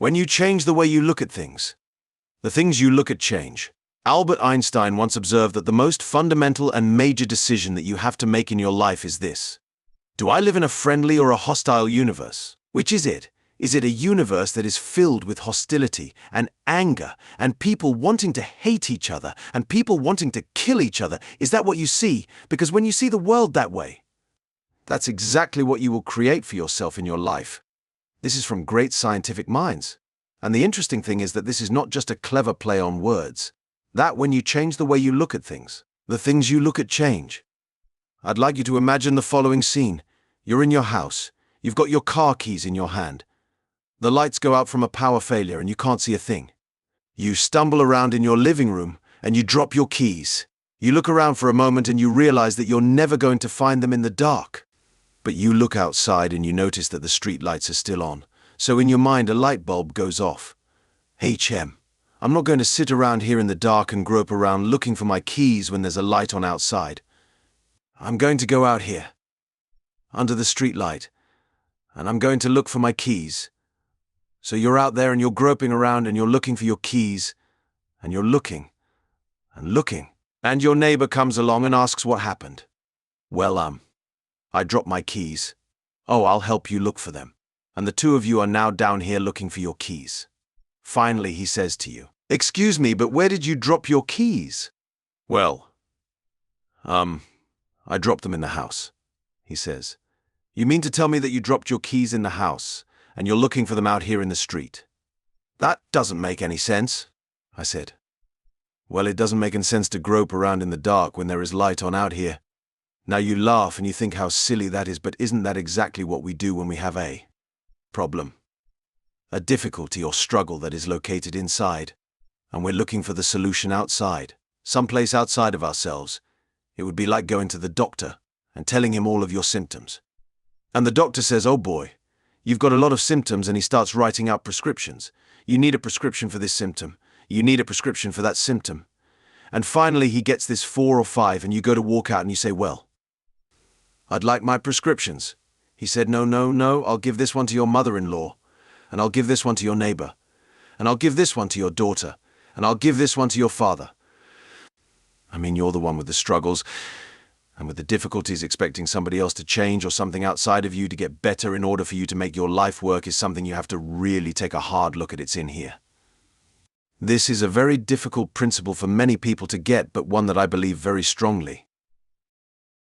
When you change the way you look at things, the things you look at change. Albert Einstein once observed that the most fundamental and major decision that you have to make in your life is this. Do I live in a friendly or a hostile universe? Which is it? Is it a universe that is filled with hostility and anger and people wanting to hate each other and people wanting to kill each other? Is that what you see? Because when you see the world that way, that's exactly what you will create for yourself in your life. This is from great scientific minds. And the interesting thing is that this is not just a clever play on words. That when you change the way you look at things, the things you look at change. I'd like you to imagine the following scene. You're in your house. You've got your car keys in your hand. The lights go out from a power failure and you can't see a thing. You stumble around in your living room and you drop your keys. You look around for a moment and you realize that you're never going to find them in the dark. But you look outside and you notice that the street lights are still on. So in your mind a light bulb goes off. HM. I'm not going to sit around here in the dark and grope around looking for my keys when there's a light on outside. I'm going to go out here, under the street light, and I'm going to look for my keys. So you're out there and you're groping around and you're looking for your keys, and you're looking, and looking, and your neighbor comes along and asks what happened. Well, I dropped my keys. Oh, I'll help you look for them. And the two of you are now down here looking for your keys. Finally, he says to you, "Excuse me, but where did you drop your keys?" Well, I dropped them in the house, he says. You mean to tell me that you dropped your keys in the house, and you're looking for them out here in the street? That doesn't make any sense, I said. Well, it doesn't make any sense to grope around in the dark when there is light on out here. Now you laugh and you think how silly that is, but isn't that exactly what we do when we have a problem? A difficulty or struggle that is located inside, and we're looking for the solution outside, someplace outside of ourselves. It would be like going to the doctor and telling him all of your symptoms. And the doctor says, "Oh boy, you've got a lot of symptoms," and he starts writing out prescriptions. You need a prescription for this symptom. You need a prescription for that symptom. And finally he gets this 4 or 5 and you go to walk out and you say, "Well, I'd like my prescriptions." He said, No, I'll give this one to your mother-in-law, and I'll give this one to your neighbor, and I'll give this one to your daughter, and I'll give this one to your father. I mean, you're the one with the struggles and with the difficulties. Expecting somebody else to change or something outside of you to get better in order for you to make your life work is something you have to really take a hard look at. It's in here. This is a very difficult principle for many people to get, but one that I believe very strongly.